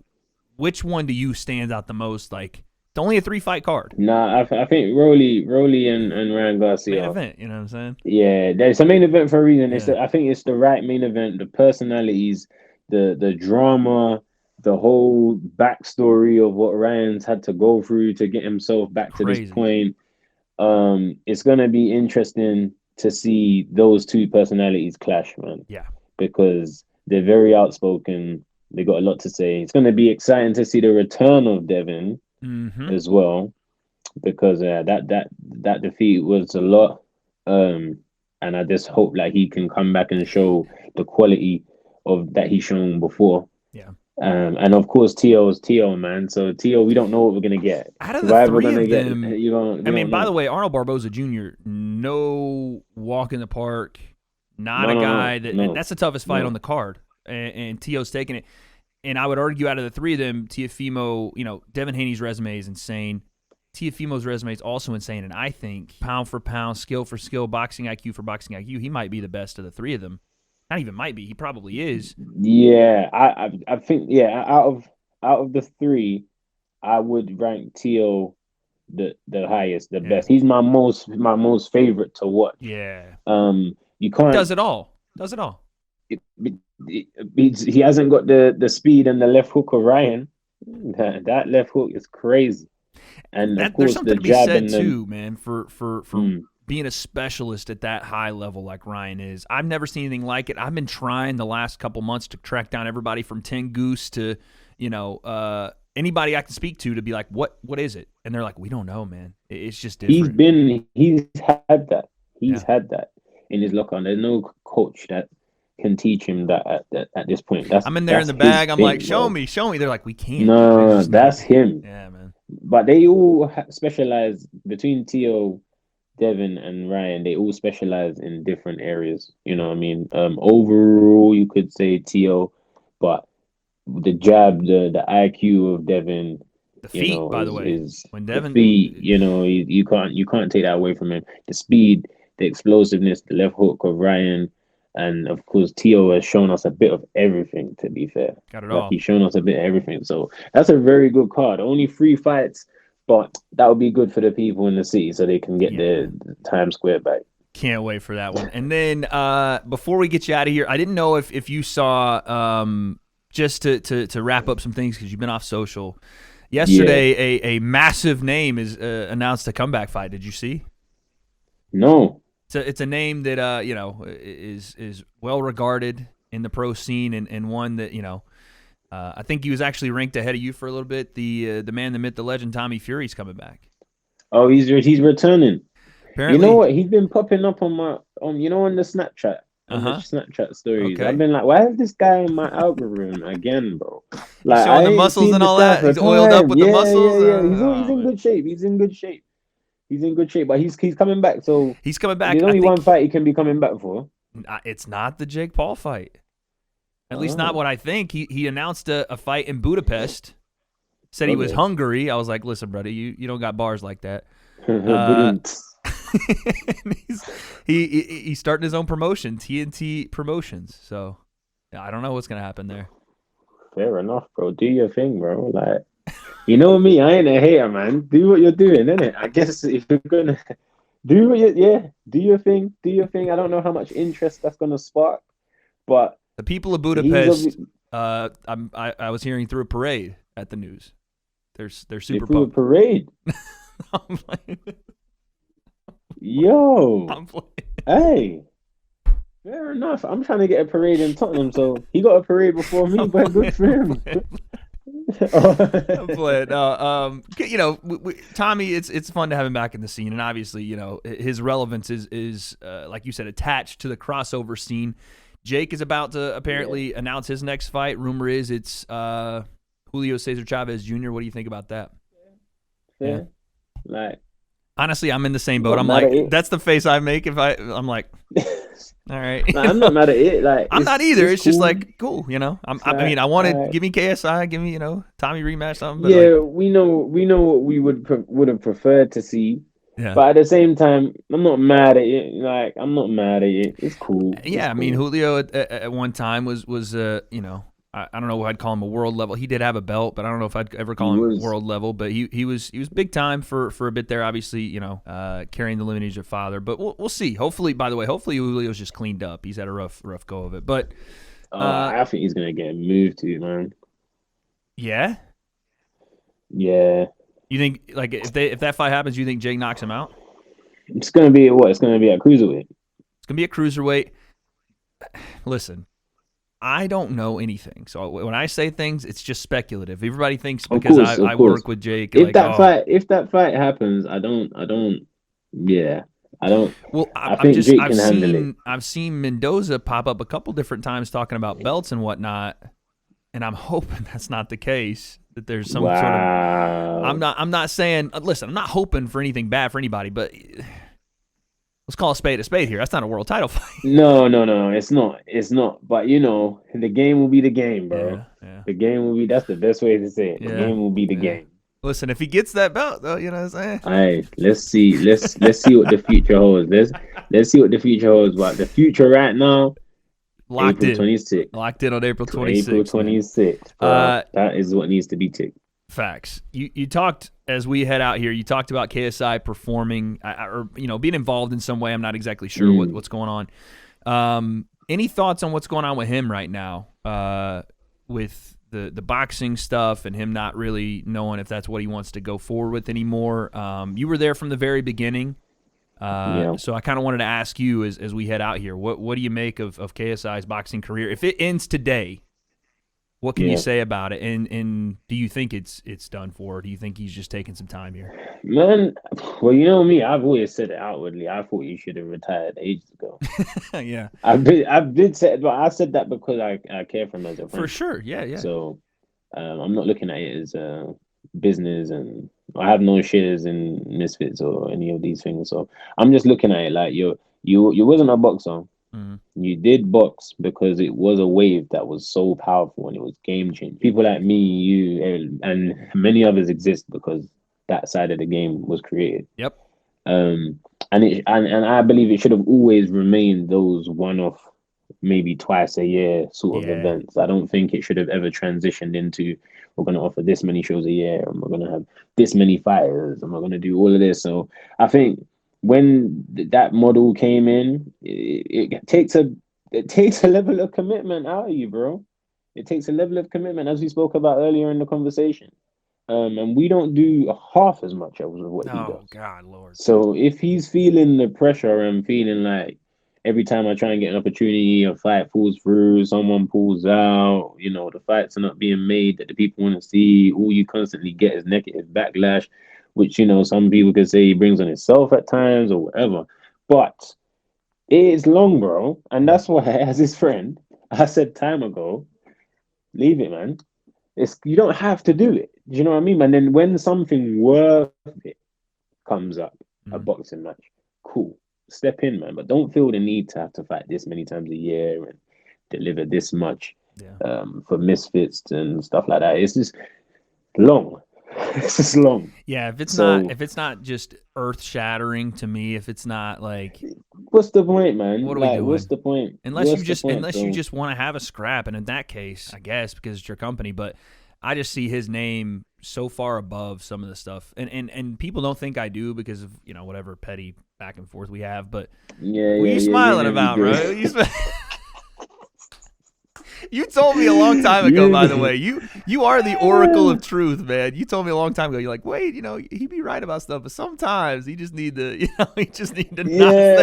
which one do you stand out the most? Like, it's only a 3-fight card,
Nah, I think Rolly and Ryan
main
Garcia.
event. You know what I'm saying?
Yeah, there's a main event for a reason.
Yeah,
I think it's the right main event. The personalities, the drama, the whole backstory of what Ryan's had to go through to get himself back to this
crazy.
point. It's gonna be interesting to see those two personalities clash, man,
Yeah.
because they're very outspoken. They got a lot to say. It's gonna be exciting to see the return of Devin
Mm-hmm.
as well, because that defeat was a lot. Um, and I just hope like he can come back and show the quality of that he's shown before.
Yeah.
And of course Tio's Tio, man. So Tio, we don't know what we're gonna get.
Out of the
Survivor
three
gonna
of
get
them,
we
I mean,
don't
by the
know.
way, Arnold Barboza Jr., no walk in the park, not
No,
a
no, no,
guy
no,
that's the toughest fight on
no.
the card. And Tio's taking it. And I would argue out of the three of them, Teofimo, Devin Haney's resume is insane. Teofimo's resume is also insane. And I think pound for pound, skill for skill, boxing IQ for boxing IQ, he might be the best of the three of them. Not even might be. He probably is.
Yeah, I think yeah, out of the three, I would rank Tio the highest, the
Yeah.
best. He's my most favorite to watch.
Yeah.
You
He
can't.
does it all. Does it all.
He hasn't got the speed and the left hook of Ryan. That left hook is crazy, and of
That there's
course
something
the
to be
jab
said
and the
too, man, for
mm,
being a specialist at that high level like Ryan is. I've never seen anything like it. I've been trying the last couple months to track down everybody from Ten Goose to, anybody I can speak to be like, what is it? And they're like, we don't know, man. It's just different.
he's had that. He's
Yeah.
had that in his locker. And there's no coach that can teach him that at this point. That's
I'm in there in
that's
the
his
bag. I'm like,
thing,
show
bro.
me, show me. They're like, we can't. There's
No,
just no.
that's him.
Yeah, man.
But they all specialize between Tio, Devin, and Ryan. They all specialize in different areas. You know what I mean? Overall, you could say Tio, but the jab, the IQ of Devin,
The feet, by the way,
is
when
the
Devin,
feet. You can't take that away from him. The speed, the explosiveness, the left hook of Ryan, and of course Tio has shown us a bit of everything. To be fair,
got it
like
all.
he's shown us a bit of everything. So that's a very good card. Only 3 fights, But that would be good for the people in the city so they can get
Yeah.
their Times Square back.
Can't wait for that one. And then before we get you out of here, I didn't know if you saw just to wrap up some things because you've been off social. Yesterday, a massive name is announced a comeback fight. Did you see?
No.
It's a name that is well regarded in the pro scene and one that I think he was actually ranked ahead of you for a little bit. The man, the myth, the legend, Tommy Fury's coming back.
Oh, he's returning.
Apparently,
you know what? He's been popping up on my on the Snapchat the Snapchat stories.
Okay.
I've been like, why is this guy in my algorithm again, bro? Like,
showing
I
the
ain't
muscles
seen
and
this
all
guy
that.
for
He's oiled up with the muscles.
Yeah. He's in good shape. He's in good shape. He's in good shape, but he's coming back. So
he's coming back.
There's only one fight he can be coming back for.
It's not the Jake Paul fight. At least not what I think. He announced a fight in Budapest. Said he was Hungary. I was like, listen, brother, you don't got bars like that. He's starting his own promotion, TNT Promotions. So I don't know what's gonna happen there.
Fair enough, bro. Do your thing, bro. Like, you know me, I ain't a hater, man. Do what you're doing, innit? I guess if you're gonna do your thing. I don't know how much interest that's gonna spark, but
the people of Budapest, I was hearing through a parade at the news. They're super pumped.
Parade.
I'm playing.
Yo.
I'm playing.
Hey. Fair enough. I'm trying to get a parade in Tottenham, so he got a parade before me, but good for him.
I'm playing. Tommy, it's fun to have him back in the scene, and obviously, his relevance is like you said, attached to the crossover scene. Jake is about to apparently announce his next fight. Rumor is it's Julio Cesar Chavez Jr. What do you think about that?
Yeah. Like,
honestly, I'm in the same boat. I'm like, that's the face I make if I'm like, all right.
Nah, I'm not mad at it. Like,
I'm not either. It's just like cool, I wanted
right.
give me KSI, give me Tommy rematch something. But
yeah, we know what we would have preferred to see.
Yeah.
But at the same time, I'm not mad at it. Like, I'm not mad at it. It's cool.
Yeah, I mean, Julio at one time was I don't know what I'd call him a world level. He did have a belt, but I don't know if I'd ever call him world level. But he was big time for a bit there. Obviously, carrying the lineage of father. But we'll see. Hopefully Julio's just cleaned up. He's had a rough go of it. But
I think he's gonna get moved to, man.
Yeah.
Yeah.
You think like if that fight happens, you think Jake knocks him out?
It's gonna be what? It's gonna be at cruiserweight.
It's gonna be a cruiserweight. Listen. I don't know anything, so when I say things, it's just speculative. Everybody thinks because I work with Jake.
If that fight happens, I don't. Yeah, I don't.
Well,
I think Jake can handle it.
I've seen Mendoza pop up a couple different times talking about belts and whatnot, and I'm hoping that's not the case. That there's some sort of. I'm not saying. Listen, I'm not hoping for anything bad for anybody, but. Let's call a spade here. That's not a world title fight.
No, it's not. It's not. But the game will be the game, bro.
Yeah.
The game will be. That's the best way to say it. The game will be the game.
Listen, if he gets that belt, though, you know what I'm saying.
All right, let's see. Let's see what the future holds. Let's see what the future holds. But the future right now,
locked
April 26th.
Locked in on April 26th.
April 26th. That is what needs to be ticked.
Facts. You talked as we head out here. You talked about KSI performing, or being involved in some way. I'm not exactly sure what's going on. Any thoughts on what's going on with him right now, with the boxing stuff and him not really knowing if that's what he wants to go forward with anymore? You were there from the very beginning, so I kind of wanted to ask you as we head out here. What do you make of KSI's boxing career if it ends today? What can you say about it? And do you think it's done for? Or do you think he's just taking some time here?
Man, well, you know me, I've always said it outwardly. I thought he should have retired ages ago.
Yeah.
I've been said, but I said that because I care for him as a friend.
For sure, yeah. So
I'm not looking at it as a business, and I have no shares in Misfits or any of these things. So I'm just looking at it like you wasn't a boxer. Mm-hmm. You did box because it was a wave that was so powerful and it was game changing. People like me, you, and many others exist because that side of the game was created.
Yep.
And I believe it should have always remained those one-off maybe twice a year sort of events. I don't think it should have ever transitioned into we're going to offer this many shows a year and we're going to have this many fighters and we're going to do all of this. So I think when that model came in, it takes a level of commitment out of you, bro. It takes a level of commitment, as we spoke about earlier in the conversation. And we don't do half as much as what he does.
Oh, God, Lord.
So if he's feeling the pressure and feeling like every time I try and get an opportunity, a fight falls through, someone pulls out, the fights are not being made that the people want to see, all you constantly get is negative backlash, which, some people could say he brings on himself at times or whatever. But it is long, bro. And that's why, as his friend, I said time ago, leave it, man. You don't have to do it. Do you know what I mean? And then when something worth it comes up, a boxing match, cool. Step in, man. But don't feel the need to have to fight this many times a year and deliver this much for misfits and stuff like that. It's just long. It's just long.
Yeah, if it's not just earth shattering to me, if it's not like,
what's the point, man?
What are we doing?
What's the point?
Unless you just want to have a scrap, and in that case, I guess because it's your company. But I just see his name so far above some of the stuff, and people don't think I do because of whatever petty back and forth we have. But what are you smiling about, bro? You told me a long time ago, by the way. You are the oracle of truth, man. You told me a long time ago. You're like, wait, he be right about stuff, but sometimes he just need to, not say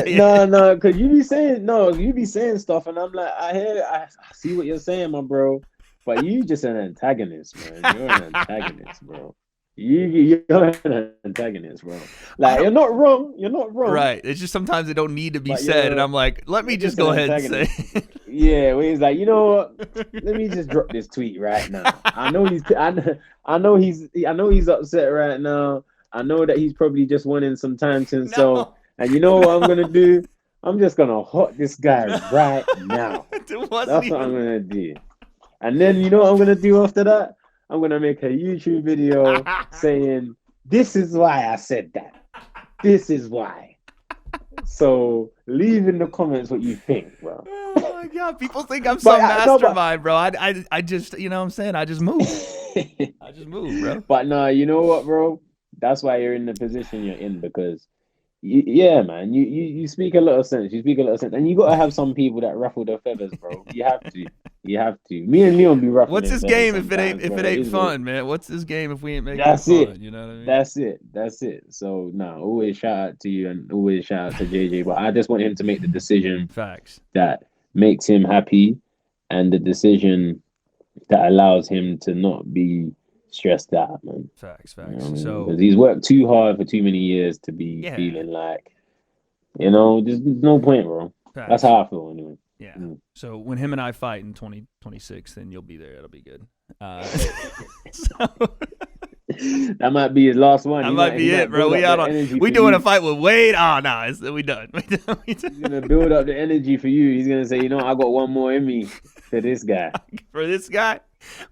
it.
No, because you be saying stuff, and I'm like, I see what you're saying, my bro, but you just an antagonist, man. You're an antagonist, bro. You're an antagonist, bro. Like you're not wrong.
Right. It's just sometimes it don't need to be said, and I'm like, let me just go ahead and say it.
Yeah, where he's like, you know what? Let me just drop this tweet right now. I know he's upset right now. I know that he's probably just wanting some time to himself. And you know what I'm gonna do? I'm just gonna hot this guy right now. That's what I'm gonna do. And then you know what I'm gonna do after that? I'm gonna make a YouTube video saying, "This is why I said that. This is why." So leave in the comments what you think, bro.
Oh my God, people think I'm some mastermind, bro. I just, what I'm saying? I just move. I just move, bro.
But no, you know what, bro? That's why you're in the position you're in, because yeah, man, you speak a lot of sense. You speak a lot of sense, and you gotta have some people that ruffle their feathers, bro. You have to. Me and Leon be ruffling.
What's his game if it ain't fun, man? What's his game if we ain't making
That's
it
fun?
It. You know what I mean?
That's it. So always shout out to you and always shout out to JJ. But I just want him to make the decision.
Facts.
That makes him happy, and the decision that allows him to not be stressed out, man.
Facts.
So because he's worked too hard for too many years to be feeling like, there's no point, bro. Facts. That's how I feel anyway.
Yeah. So when him and I fight in 2026, then you'll be there. It'll be good.
That might be his last one.
That might be it, bro. We doing a fight with Wade. Oh no, we done.
He's gonna build up the energy for you. He's gonna say, I got one more in me for this guy.
For this guy,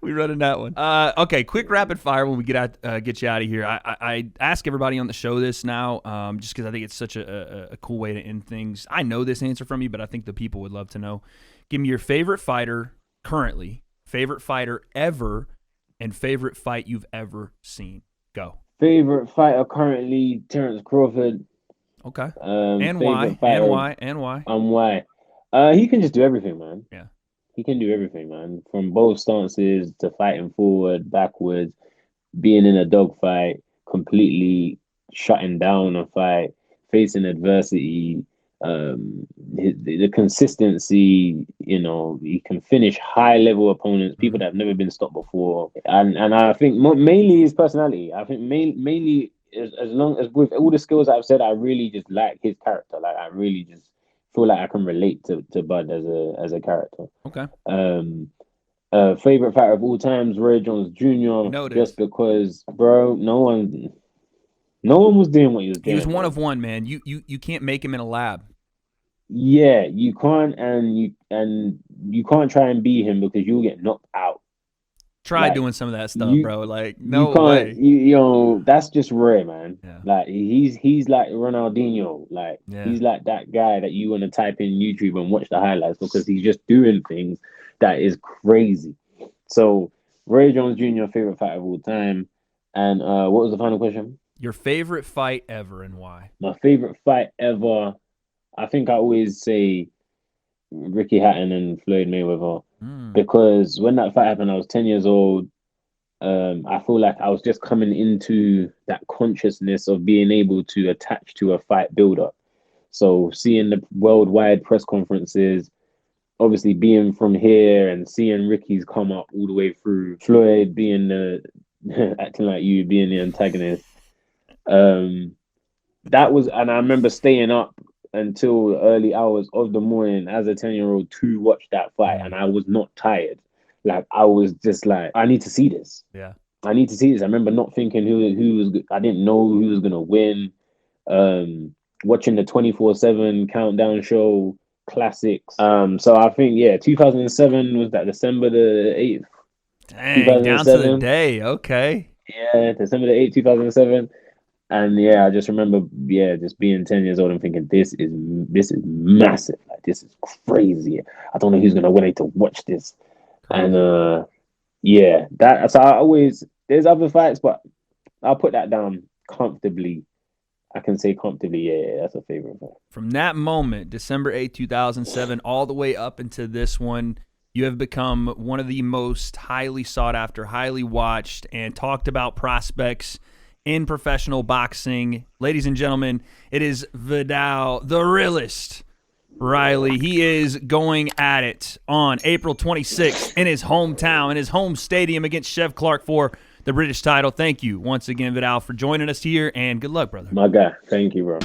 we running that one. Okay, quick rapid fire when we get you out of here. I ask everybody on the show this now, just because I think it's such a cool way to end things. I know this answer from you, but I think the people would love to know. Give me your favorite fighter currently, favorite fighter ever, and favorite fight you've ever seen. Go.
Favorite fighter currently, Terrence Crawford.
Okay. And why?
Why? He can just do everything, man.
Yeah.
He can do everything, man. From both stances to fighting forward, backwards, being in a dogfight, completely shutting down a fight, facing adversity, the consistency, he can finish high-level opponents, people that have never been stopped before. And I think mainly his personality. I think mainly as long as with all the skills I've said, I really just like his character. Like, I really just feel like I can relate to Bud as a character.
Okay.
Favorite fighter of all times, Roy Jones Jr. Just because, bro, no one was doing what he was doing.
He was one of one, man. You can't make him in a lab.
Yeah, you can't, and you can't try and beat him because you'll get knocked out.
try doing some of that stuff, bro. Like,
you
no
can't,
way.
you know, that's just rare, man.
Yeah.
Like he's like Ronaldinho. Like
Yeah.
he's like that guy that you want to type in YouTube and watch the highlights because he's just doing things that is crazy. So Roy Jones Jr. favorite fighter of all time. And what was the final question?
Your favorite fight ever and why?
My favorite fight ever, I think I always say Ricky Hatton and Floyd Mayweather because when that fight happened, I was 10 years old. I feel like I was just coming into that consciousness of being able to attach to a fight build-up. So seeing the worldwide press conferences, obviously being from here and seeing Ricky's come up all the way through, Floyd being the acting like you, being the antagonist. That was, and I remember staying up until the early hours of the morning as a 10-year-old to watch that fight, and I was not tired. Like I was just like, I need to see this.
Yeah,
I need to see this. I remember not thinking who was. I didn't know who was gonna win. Watching the 24/7 countdown show classics. So I think 2007 was that December the 8th.
Dang, down to the day. Okay.
Yeah, December the 8th, 2007. And I just remember, just being 10 years old and thinking, this is massive. Like, this is crazy. I don't know who's gonna win to watch this. Crazy. And that. So I always, there's other fights, but I'll put that down comfortably. I can say comfortably, that's a favorite fight.
From that moment, December 8th, 2007, all the way up into this one, you have become one of the most highly sought after, highly watched, and talked about prospects in professional boxing. Ladies and gentlemen, it is Viddal, the realist, Riley. He is going at it on April 26th in his hometown, in his home stadium against Chev Clarke for the British title. Thank you once again, Viddal, for joining us here, and good luck, brother.
My guy. Thank you, bro.